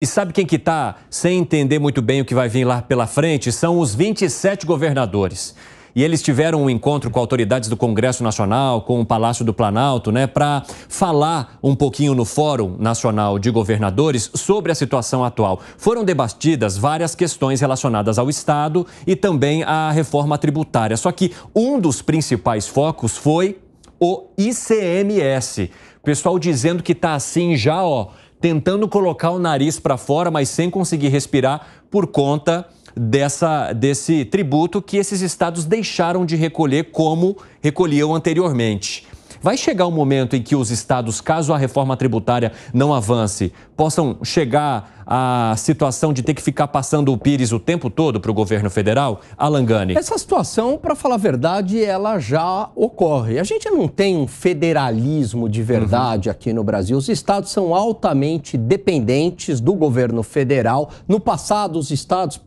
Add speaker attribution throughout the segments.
Speaker 1: E sabe quem que está sem entender muito bem o que vai vir lá pela frente? São os 27 governadores. E eles tiveram um encontro com autoridades do Congresso Nacional, com o Palácio do Planalto, para falar um pouquinho no Fórum Nacional de Governadores sobre a situação atual. Foram debatidas várias questões relacionadas ao Estado e também à reforma tributária. Só que um dos principais focos foi o ICMS. O pessoal dizendo que está assim já, tentando colocar o nariz para fora, mas sem conseguir respirar por conta desse tributo que esses estados deixaram de recolher como recolhiam anteriormente. Vai chegar um momento em que os estados, caso a reforma tributária não avance, possam chegar à situação de ter que ficar passando o pires o tempo todo para o governo federal? Alan Gani.
Speaker 2: Essa situação, para falar a verdade, ela já ocorre. A gente não tem um federalismo de verdade aqui no Brasil. Os estados são altamente dependentes do governo federal. No passado, os estados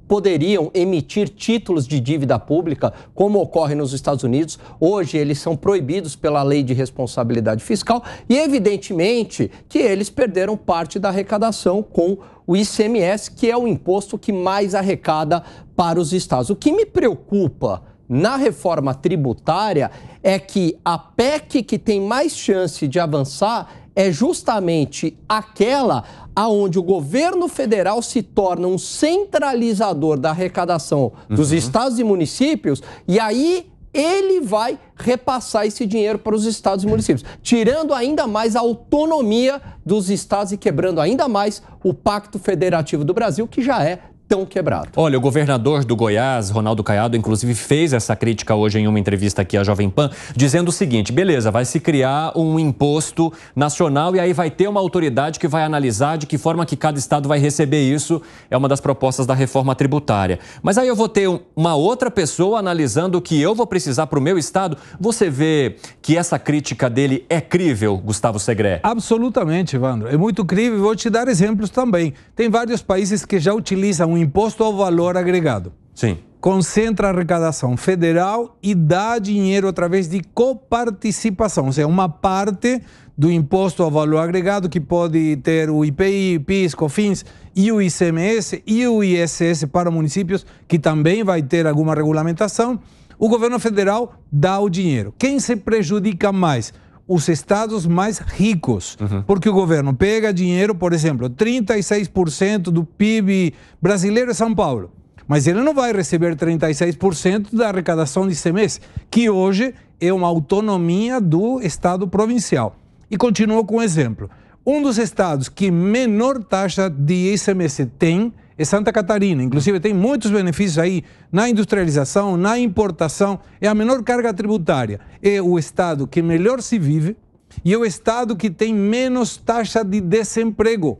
Speaker 2: poderiam emitir títulos de dívida pública, como ocorre nos Estados Unidos. Hoje, eles são proibidos pela Lei de Responsabilidade Fiscal e, evidentemente, que eles perderam parte da arrecadação com o ICMS, que é o imposto que mais arrecada para os estados. O que me preocupa na reforma tributária é que a PEC que tem mais chance de avançar é justamente aquela aonde o governo federal se torna um centralizador da arrecadação dos estados e municípios, e aí ele vai repassar esse dinheiro para os estados e municípios, tirando ainda mais a autonomia dos estados e quebrando ainda mais o Pacto Federativo do Brasil, que já é tão quebrado.
Speaker 1: Olha, o governador do Goiás, Ronaldo Caiado, inclusive fez essa crítica hoje em uma entrevista aqui à Jovem Pan, dizendo o seguinte: beleza, vai se criar um imposto nacional e aí vai ter uma autoridade que vai analisar de que forma que cada estado vai receber isso. É uma das propostas da reforma tributária. Mas aí eu vou ter uma outra pessoa analisando o que eu vou precisar para o meu estado. Você vê que essa crítica dele é crível, Gustavo Segré?
Speaker 3: Absolutamente, Evandro. É muito crível. Vou te dar exemplos também. Tem vários países que já utilizam imposto ao valor agregado.
Speaker 1: Sim.
Speaker 3: Concentra a arrecadação federal e dá dinheiro através de coparticipação, ou seja, uma parte do imposto ao valor agregado que pode ter o IPI, PIS, COFINS e o ICMS e o ISS para municípios, que também vai ter alguma regulamentação. O governo federal dá o dinheiro. Quem se prejudica mais? Os estados mais ricos, porque o governo pega dinheiro, por exemplo, 36% do PIB brasileiro é São Paulo, mas ele não vai receber 36% da arrecadação de ICMS, que hoje é uma autonomia do estado provincial. E continuo com o exemplo. Um dos estados que menor taxa de ICMS tem é Santa Catarina. Inclusive tem muitos benefícios aí na industrialização, na importação. É a menor carga tributária. É o estado que melhor se vive e é o estado que tem menos taxa de desemprego.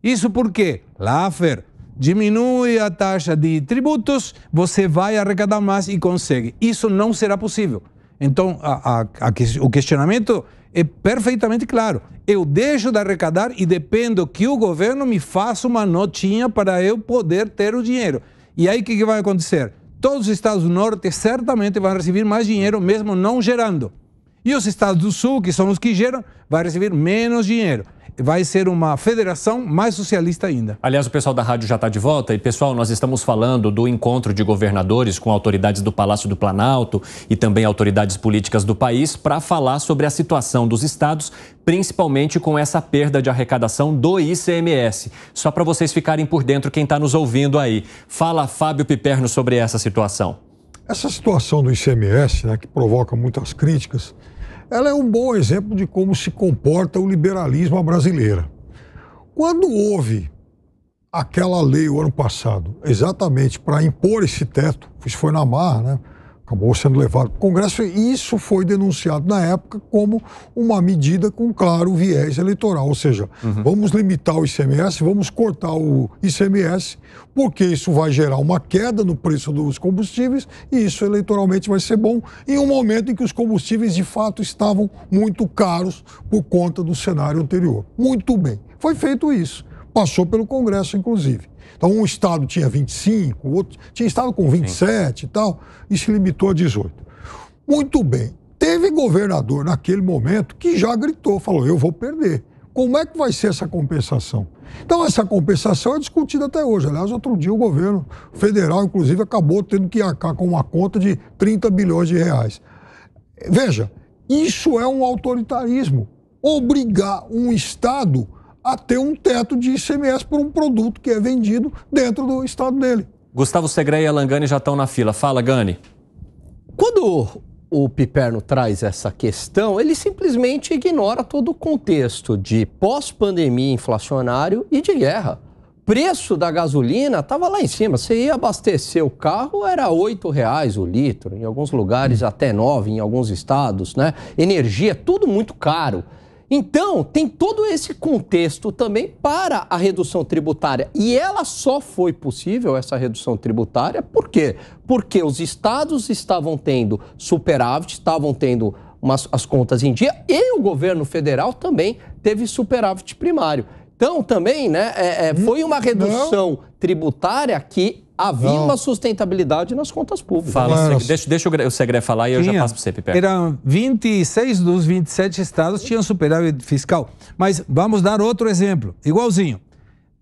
Speaker 3: Isso porque, Laffer, diminui a taxa de tributos, você vai arrecadar mais e consegue. Isso não será possível. Então, o questionamento é perfeitamente claro. Eu deixo de arrecadar e dependo que o governo me faça uma notinha para eu poder ter o dinheiro. E aí o que vai acontecer? Todos os estados do norte certamente vão receber mais dinheiro mesmo não gerando. E os estados do sul, que são os que geram, vão receber menos dinheiro. Vai ser uma federação mais socialista ainda.
Speaker 1: Aliás, o pessoal da rádio já está de volta. E, pessoal, nós estamos falando do encontro de governadores com autoridades do Palácio do Planalto e também autoridades políticas do país para falar sobre a situação dos estados, principalmente com essa perda de arrecadação do ICMS. Só para vocês ficarem por dentro, quem está nos ouvindo aí. Fala, Fábio Piperno, sobre essa situação.
Speaker 4: Essa situação do ICMS, que provoca muitas críticas, ela é um bom exemplo de como se comporta o liberalismo à brasileira. Quando houve aquela lei o ano passado, exatamente para impor esse teto, isso foi na marra, acabou sendo levado para o Congresso, e isso foi denunciado na época como uma medida com claro viés eleitoral, ou seja, vamos limitar o ICMS, vamos cortar o ICMS, porque isso vai gerar uma queda no preço dos combustíveis e isso eleitoralmente vai ser bom em um momento em que os combustíveis de fato estavam muito caros por conta do cenário anterior. Muito bem, foi feito isso, passou pelo Congresso inclusive. Então, um estado tinha 25, outro tinha estado com 27 e tal, e se limitou a 18. Muito bem. Teve governador naquele momento que já gritou, falou, eu vou perder, como é que vai ser essa compensação? Então, essa compensação é discutida até hoje. Aliás, outro dia o governo federal, inclusive, acabou tendo que arcar com uma conta de 30 bilhões de reais. Veja, isso é um autoritarismo. Obrigar um Estado a ter um teto de ICMS por um produto que é vendido dentro do Estado dele.
Speaker 1: Gustavo Segré e Alan Gani já estão na fila. Fala, Gani.
Speaker 2: Quando o Piperno traz essa questão, ele simplesmente ignora todo o contexto de pós-pandemia inflacionário e de guerra. Preço da gasolina estava lá em cima. Você ia abastecer o carro, era R$ 8,00 o litro. Em alguns lugares até 9, em alguns estados, né? Energia, tudo muito caro. Então, tem todo esse contexto também para a redução tributária. E ela só foi possível, essa redução tributária, por quê? Porque os estados estavam tendo superávit, estavam tendo as contas em dia, e o governo federal também teve superávit primário. Então, também, né, foi uma redução tributária que havia uma sustentabilidade nas contas públicas.
Speaker 1: Fala, deixa o Segré falar e eu já passo para você, Piperno.
Speaker 3: Eram 26 dos 27 estados tinham superávit fiscal. Mas vamos dar outro exemplo, igualzinho.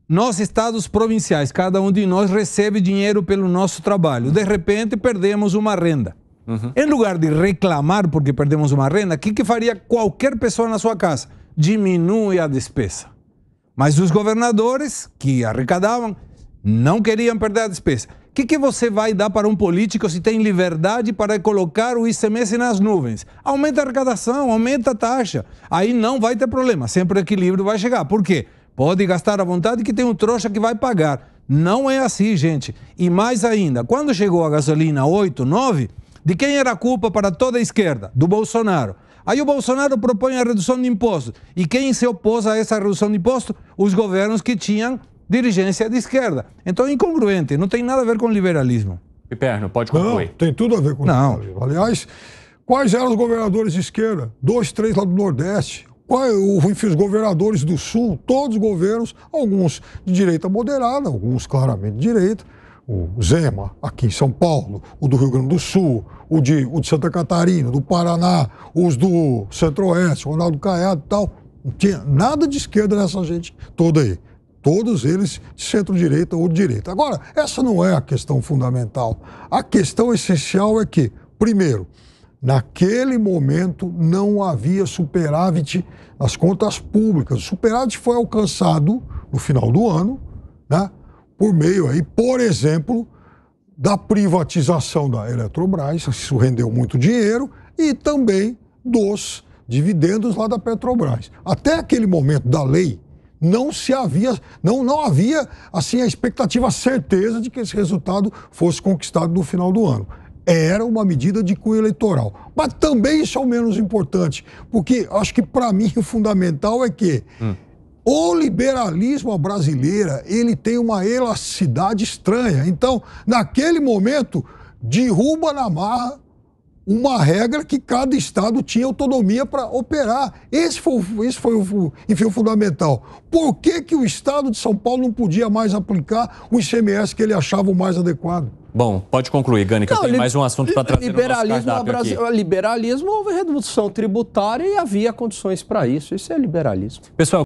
Speaker 3: Nós, estados provinciais, cada um de nós recebe dinheiro pelo nosso trabalho. De repente, perdemos uma renda. Em lugar de reclamar porque perdemos uma renda, o que faria qualquer pessoa na sua casa? Diminui a despesa. Mas os governadores que arrecadavam não queriam perder a despesa. O que você vai dar para um político se tem liberdade para colocar o ICMS nas nuvens? Aumenta a arrecadação, aumenta a taxa. Aí não vai ter problema, sempre o equilíbrio vai chegar. Por quê? Pode gastar à vontade que tem um trouxa que vai pagar. Não é assim, gente. E mais ainda, quando chegou a gasolina 8, 9, de quem era a culpa para toda a esquerda? Do Bolsonaro. Aí o Bolsonaro propõe a redução de impostos. E quem se opôs a essa redução de impostos? Os governos que tinham dirigência de esquerda. Então é incongruente, não tem nada a ver com liberalismo.
Speaker 1: Piperno, pode concluir.
Speaker 4: Não, tem tudo a ver com liberalismo. Aliás, quais eram os governadores de esquerda? 2, 3 lá do Nordeste. Enfim, os governadores do Sul, todos os governos, alguns de direita moderada, alguns claramente de direita. O Zema, aqui em São Paulo, o do Rio Grande do Sul, o de Santa Catarina, do Paraná, os do Centro-Oeste, Ronaldo Caiado e tal. Não tinha nada de esquerda nessa gente toda aí. Todos eles de centro-direita ou de direita. Agora, essa não é a questão fundamental. A questão essencial é que, primeiro, naquele momento não havia superávit nas contas públicas. O superávit foi alcançado no final do ano, né? Por meio aí, por exemplo, da privatização da Eletrobras, isso rendeu muito dinheiro, e também dos dividendos lá da Petrobras. Até aquele momento da lei, não havia assim, a expectativa, a certeza de que esse resultado fosse conquistado no final do ano. Era uma medida de cunho eleitoral. Mas também isso é o menos importante, porque acho que para mim o fundamental é que o liberalismo brasileiro, ele tem uma elasticidade estranha. Então, naquele momento, derruba na marra uma regra que cada estado tinha autonomia para operar. Esse foi enfim, o fundamental. Por que o estado de São Paulo não podia mais aplicar o ICMS que ele achava o mais adequado?
Speaker 1: Bom, pode concluir, Gani, que eu tenho mais um assunto para trazer no nosso cardápio aqui.
Speaker 2: Liberalismo, houve redução tributária e havia condições para isso. Isso é liberalismo.
Speaker 1: Pessoal,